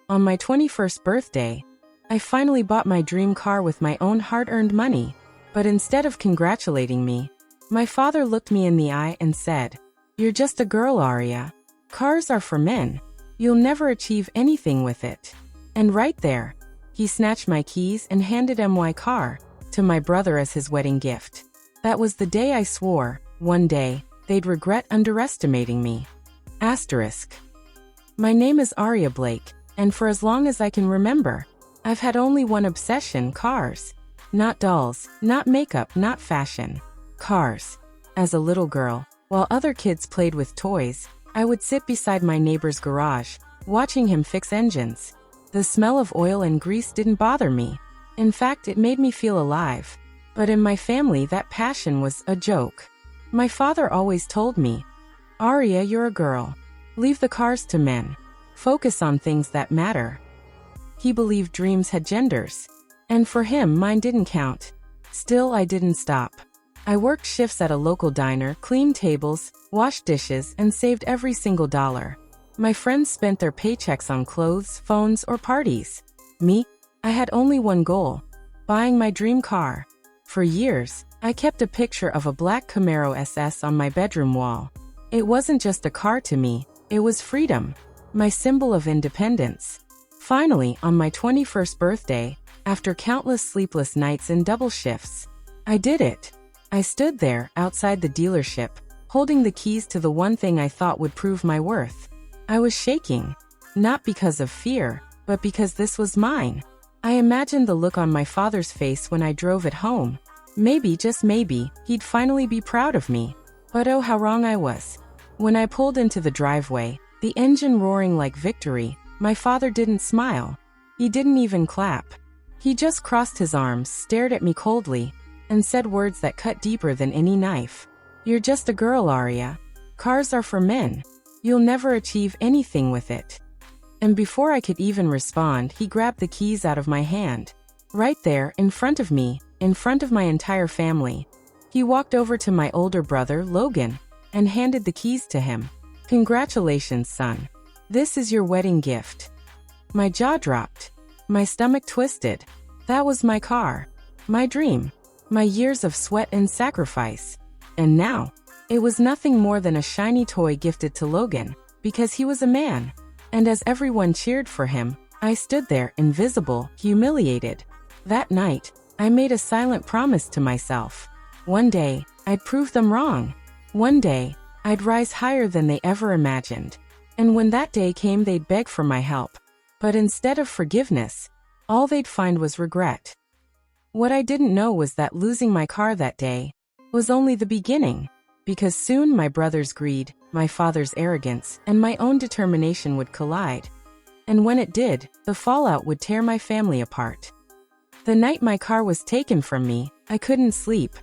On my 21st birthday, I finally bought my dream car with my own hard-earned money. But instead of congratulating me, my father looked me in the eye and said, "You're just a girl, Aria. Cars are for men. You'll never achieve anything with it." And right there, he snatched my keys and handed my car to my brother as his wedding gift. That was the day I swore, one day, they'd regret underestimating me. Asterisk. My name is Aria Blake, and for as long as I can remember, I've had only one obsession: cars. Not dolls, not makeup, not fashion. Cars. As a little girl, while other kids played with toys, I would sit beside my neighbor's garage, watching him fix engines. The smell of oil and grease didn't bother me. In fact, it made me feel alive. But in my family, that passion was a joke. My father always told me, "Aria, you're a girl. Leave the cars to men. Focus on things that matter." He believed dreams had genders. And for him, mine didn't count. Still, I didn't stop. I worked shifts at a local diner, cleaned tables, washed dishes, and saved every single dollar. My friends spent their paychecks on clothes, phones, or parties. Me? I had only one goal: buying my dream car. For years, I kept a picture of a black Camaro SS on my bedroom wall. It wasn't just a car to me, it was freedom, my symbol of independence. Finally, on my 21st birthday, after countless sleepless nights and double shifts, I did it. I stood there, outside the dealership, holding the keys to the one thing I thought would prove my worth. I was shaking, not because of fear, but because this was mine. I imagined the look on my father's face when I drove it home. Maybe, just maybe, he'd finally be proud of me. But oh, how wrong I was. When I pulled into the driveway, the engine roaring like victory, my father didn't smile. He didn't even clap. He just crossed his arms, stared at me coldly, and said words that cut deeper than any knife. "You're just a girl, Aria. Cars are for men. You'll never achieve anything with it." And before I could even respond, he grabbed the keys out of my hand. Right there, in front of me, in front of my entire family. He walked over to my older brother, Logan, and handed the keys to him. "Congratulations, son. This is your wedding gift." My jaw dropped. My stomach twisted. That was my car. My dream. My years of sweat and sacrifice. And now, it was nothing more than a shiny toy gifted to Logan, because he was a man. And as everyone cheered for him, I stood there, invisible, humiliated. That night, I made a silent promise to myself. One day, I'd prove them wrong. One day, I'd rise higher than they ever imagined. And when that day came, they'd beg for my help. But instead of forgiveness, all they'd find was regret. What I didn't know was that losing my car that day was only the beginning, because soon my brother's greed, my father's arrogance, and my own determination would collide. And when it did, the fallout would tear my family apart. The night my car was taken from me, I couldn't sleep.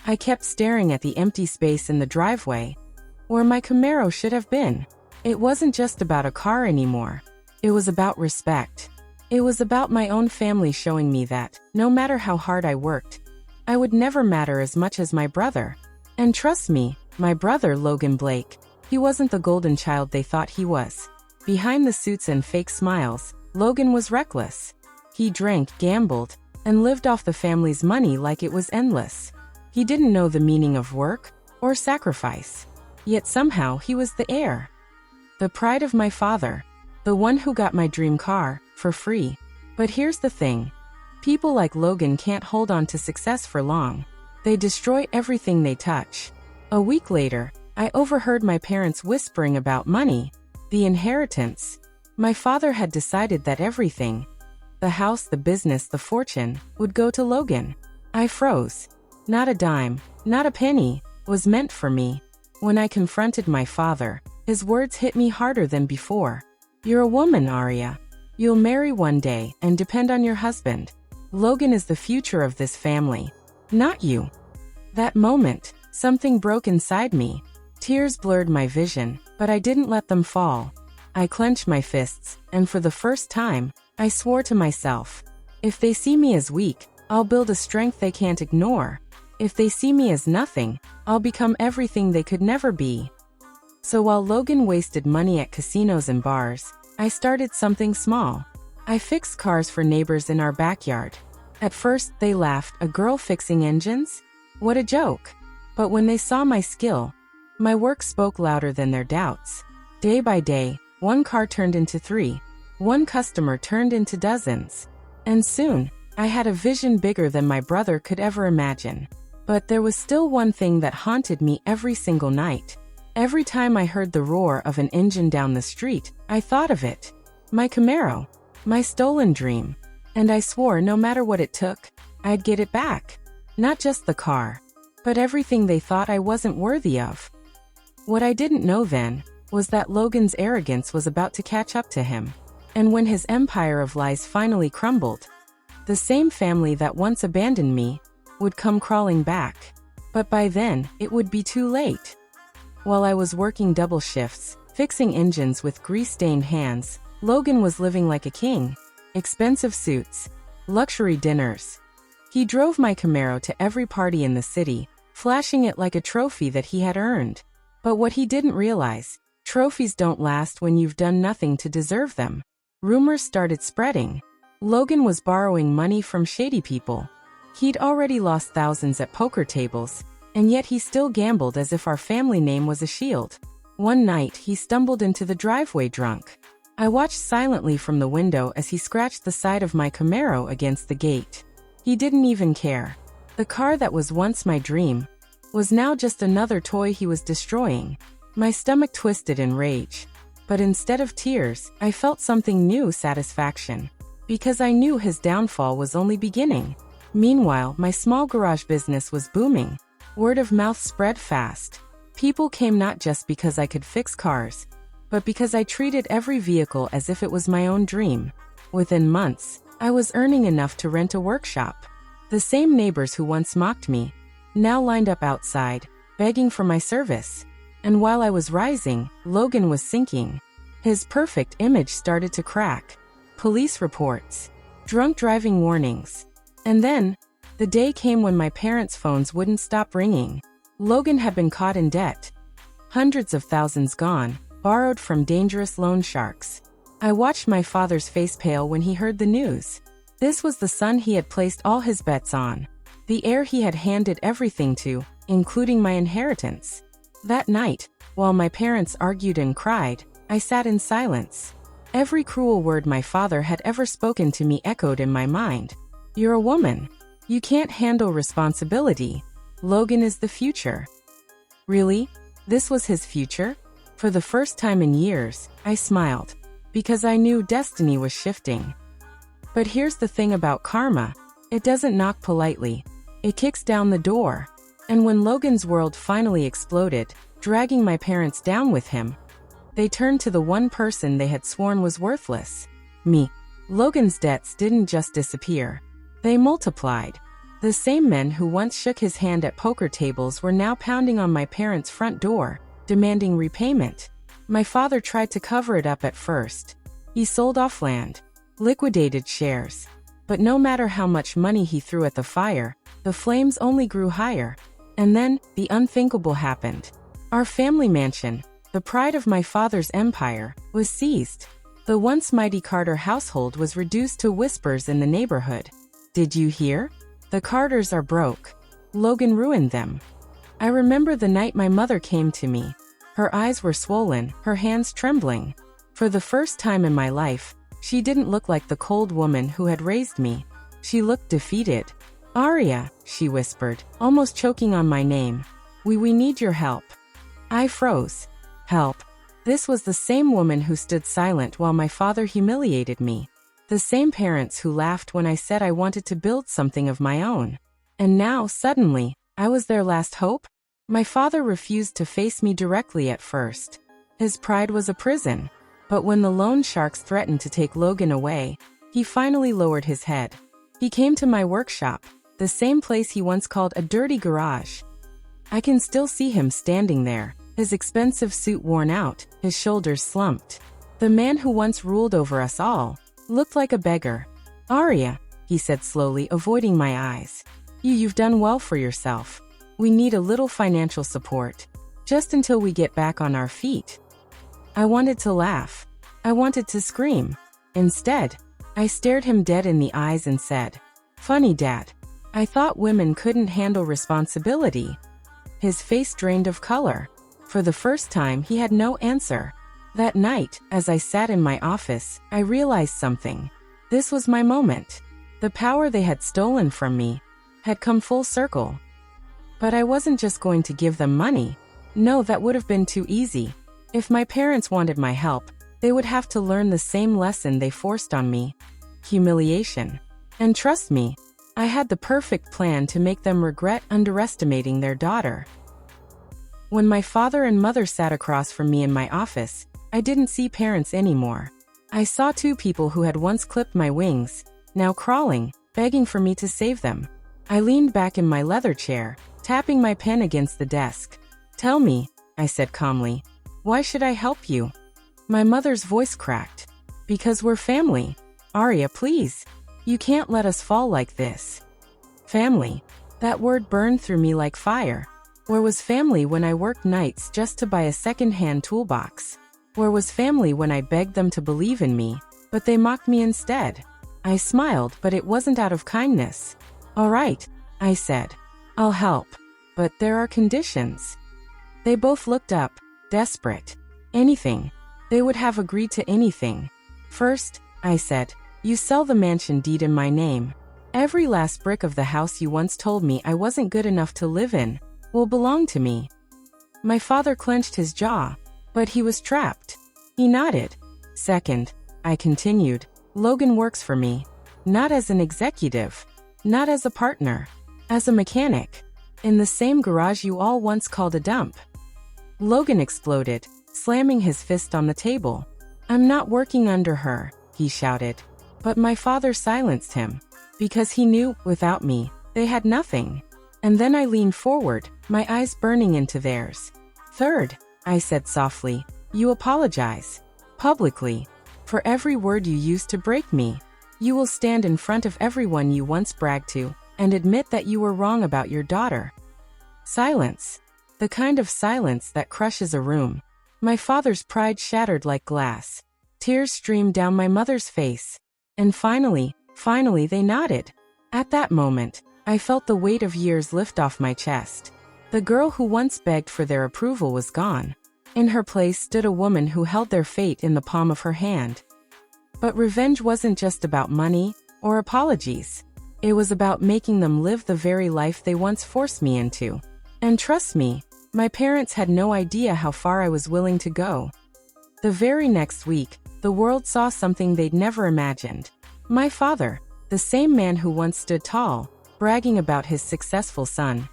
I kept staring at the empty space in the driveway, where my Camaro should have been. It wasn't just about a car anymore. It was about respect. It was about my own family showing me that, no matter how hard I worked, I would never matter as much as my brother. And trust me, my brother, Logan Blake, he wasn't the golden child they thought he was. Behind the suits and fake smiles, Logan was reckless. He drank, gambled, and lived off the family's money like it was endless. He didn't know the meaning of work or sacrifice. Yet somehow he was the heir. The pride of my father. The one who got my dream car, for free. But here's the thing. People like Logan can't hold on to success for long. They destroy everything they touch. A week later, I overheard my parents whispering about money, the inheritance. My father had decided that everything, the house, the business, the fortune, would go to Logan. I froze. Not a dime, not a penny, was meant for me. When I confronted my father, his words hit me harder than before. "You're a woman, Aria. You'll marry one day and depend on your husband. Logan is the future of this family, not you." That moment, something broke inside me. Tears blurred my vision, but I didn't let them fall. I clenched my fists, and for the first time, I swore to myself, if they see me as weak, I'll build a strength they can't ignore. If they see me as nothing, I'll become everything they could never be. So while Logan wasted money at casinos and bars, I started something small. I fixed cars for neighbors in our backyard. At first, they laughed, a girl fixing engines? What a joke. But when they saw my skill, my work spoke louder than their doubts. Day by day, one car turned into 3. One customer turned into dozens. And soon, I had a vision bigger than my brother could ever imagine. But there was still one thing that haunted me every single night. Every time I heard the roar of an engine down the street, I thought of it. My Camaro. My stolen dream. And I swore no matter what it took, I'd get it back. Not just the car, but everything they thought I wasn't worthy of. What I didn't know then was that Logan's arrogance was about to catch up to him. And when his empire of lies finally crumbled, the same family that once abandoned me would come crawling back. But by then, it would be too late. While I was working double shifts, fixing engines with grease-stained hands, Logan was living like a king. Expensive suits, luxury dinners. He drove my Camaro to every party in the city, flashing it like a trophy that he had earned. But what he didn't realize, trophies don't last when you've done nothing to deserve them. Rumors started spreading. Logan was borrowing money from shady people. He'd already lost thousands at poker tables, and yet he still gambled as if our family name was a shield. One night, he stumbled into the driveway drunk. I watched silently from the window as he scratched the side of my Camaro against the gate. He didn't even care. The car that was once my dream was now just another toy he was destroying. My stomach twisted in rage. But instead of tears, I felt something new: satisfaction. Because I knew his downfall was only beginning. Meanwhile, my small garage business was booming. Word of mouth spread fast. People came not just because I could fix cars, but because I treated every vehicle as if it was my own dream. Within months, I was earning enough to rent a workshop. The same neighbors who once mocked me now lined up outside, begging for my service. And while I was rising, Logan was sinking. His perfect image started to crack. Police reports, drunk driving warnings. And then, the day came when my parents' phones wouldn't stop ringing. Logan had been caught in debt. Hundreds of thousands gone, borrowed from dangerous loan sharks. I watched my father's face pale when he heard the news. This was the son he had placed all his bets on. The heir he had handed everything to, including my inheritance. That night, while my parents argued and cried, I sat in silence. Every cruel word my father had ever spoken to me echoed in my mind. You're a woman. You can't handle responsibility. Logan is the future. Really? This was his future? For the first time in years, I smiled, because I knew destiny was shifting. But here's the thing about karma. It doesn't knock politely. It kicks down the door. And when Logan's world finally exploded, dragging my parents down with him, they turned to the one person they had sworn was worthless. Me. Logan's debts didn't just disappear. They multiplied. The same men who once shook his hand at poker tables were now pounding on my parents' front door, demanding repayment. My father tried to cover it up at first. He sold off land, liquidated shares. But no matter how much money he threw at the fire, the flames only grew higher. And then, the unthinkable happened. Our family mansion, the pride of my father's empire, was seized. The once mighty Carter household was reduced to whispers in the neighborhood. Did you hear? The Carters are broke. Logan ruined them. I remember the night my mother came to me. Her eyes were swollen, her hands trembling. For the first time in my life, she didn't look like the cold woman who had raised me. She looked defeated. Aria, she whispered, almost choking on my name. We need your help. I froze. Help. This was the same woman who stood silent while my father humiliated me. The same parents who laughed when I said I wanted to build something of my own. And now, suddenly, I was their last hope? My father refused to face me directly at first. His pride was a prison. But when the loan sharks threatened to take Logan away, he finally lowered his head. He came to my workshop, the same place he once called a dirty garage. I can still see him standing there, his expensive suit worn out, his shoulders slumped. The man who once ruled over us all looked like a beggar. Aria, he said slowly, avoiding my eyes. You've done well for yourself. We need a little financial support, just until we get back on our feet. I wanted to laugh. I wanted to scream. Instead, I stared him dead in the eyes and said, "Funny, Dad. I thought women couldn't handle responsibility." His face drained of color. For the first time, he had no answer. That night, as I sat in my office, I realized something. This was my moment. The power they had stolen from me had come full circle. But I wasn't just going to give them money. No, that would have been too easy. If my parents wanted my help, they would have to learn the same lesson they forced on me: humiliation. And trust me, I had the perfect plan to make them regret underestimating their daughter. When my father and mother sat across from me in my office, I didn't see parents anymore. I saw two people who had once clipped my wings, now crawling, begging for me to save them. I leaned back in my leather chair, tapping my pen against the desk. "Tell me," I said calmly, "why should I help you?" My mother's voice cracked. "Because we're family. Aria, please. You can't let us fall like this." Family. That word burned through me like fire. Where was family when I worked nights just to buy a second-hand toolbox? Where was family when I begged them to believe in me, but they mocked me instead? I smiled, but it wasn't out of kindness. "All right," I said. "I'll help. But there are conditions." They both looked up, desperate. Anything. They would have agreed to anything. "First," I said, "you sell the mansion deed in my name. Every last brick of the house you once told me I wasn't good enough to live in will belong to me." My father clenched his jaw, but he was trapped. He nodded. "Second," I continued, "Logan works for me. Not as an executive. Not as a partner. As a mechanic. In the same garage you all once called a dump." Logan exploded, slamming his fist on the table. "I'm not working under her," he shouted. But my father silenced him. Because he knew, without me, they had nothing. And then I leaned forward, my eyes burning into theirs. "Third," I said softly, "you apologize. Publicly. For every word you used to break me. You will stand in front of everyone you once bragged to, and admit that you were wrong about your daughter." Silence. The kind of silence that crushes a room. My father's pride shattered like glass. Tears streamed down my mother's face. And finally they nodded. At that moment, I felt the weight of years lift off my chest. The girl who once begged for their approval was gone. In her place stood a woman who held their fate in the palm of her hand. But revenge wasn't just about money or apologies. It was about making them live the very life they once forced me into. And trust me, my parents had no idea how far I was willing to go. The very next week, the world saw something they'd never imagined. My father, the same man who once stood tall, bragging about his successful son,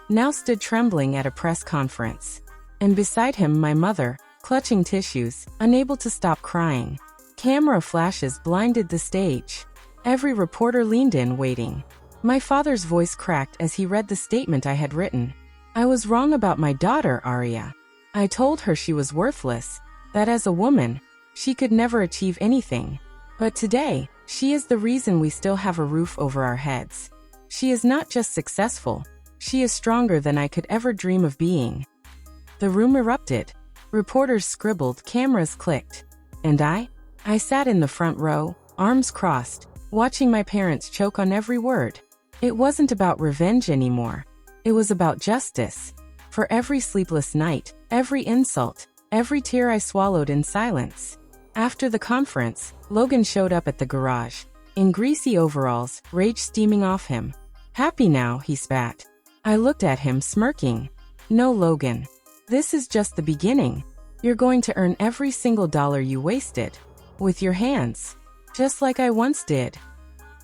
now stood trembling at a press conference. And beside him my mother, clutching tissues, unable to stop crying. Camera flashes blinded the stage. Every reporter leaned in, waiting. My father's voice cracked as he read the statement I had written. "I was wrong about my daughter, Aria. I told her she was worthless, that as a woman, she could never achieve anything. But today, she is the reason we still have a roof over our heads. She is not just successful, she is stronger than I could ever dream of being." The room erupted. Reporters scribbled, cameras clicked. And I sat in the front row, arms crossed, watching my parents choke on every word. It wasn't about revenge anymore. It was about justice. For every sleepless night, every insult, every tear I swallowed in silence. After the conference, Logan showed up at the garage, in greasy overalls, rage steaming off him. "Happy now," he spat. I looked at him, smirking. "No, Logan. This is just the beginning. You're going to earn every single dollar you wasted. With your hands. Just like I once did."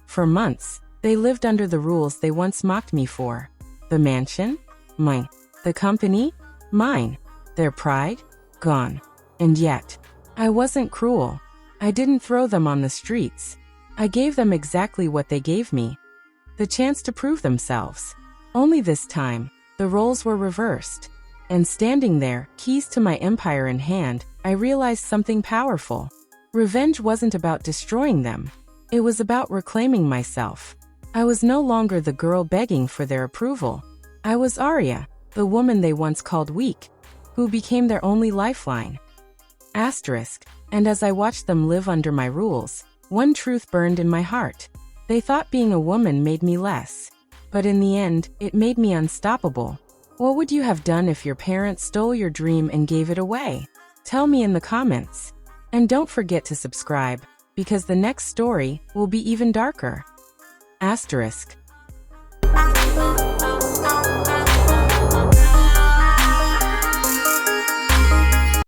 For months, they lived under the rules they once mocked me for. The mansion? Mine. The company? Mine. Their pride? Gone. And yet, I wasn't cruel. I didn't throw them on the streets. I gave them exactly what they gave me. The chance to prove themselves. Only this time, the roles were reversed. And standing there, keys to my empire in hand, I realized something powerful. Revenge wasn't about destroying them. It was about reclaiming myself. I was no longer the girl begging for their approval. I was Aria, the woman they once called weak, who became their only lifeline. Asterisk. And as I watched them live under my rules, one truth burned in my heart. They thought being a woman made me less. But in the end, it made me unstoppable. What would you have done if your parents stole your dream and gave it away? Tell me in the comments. And don't forget to subscribe, because the next story will be even darker. Asterisk.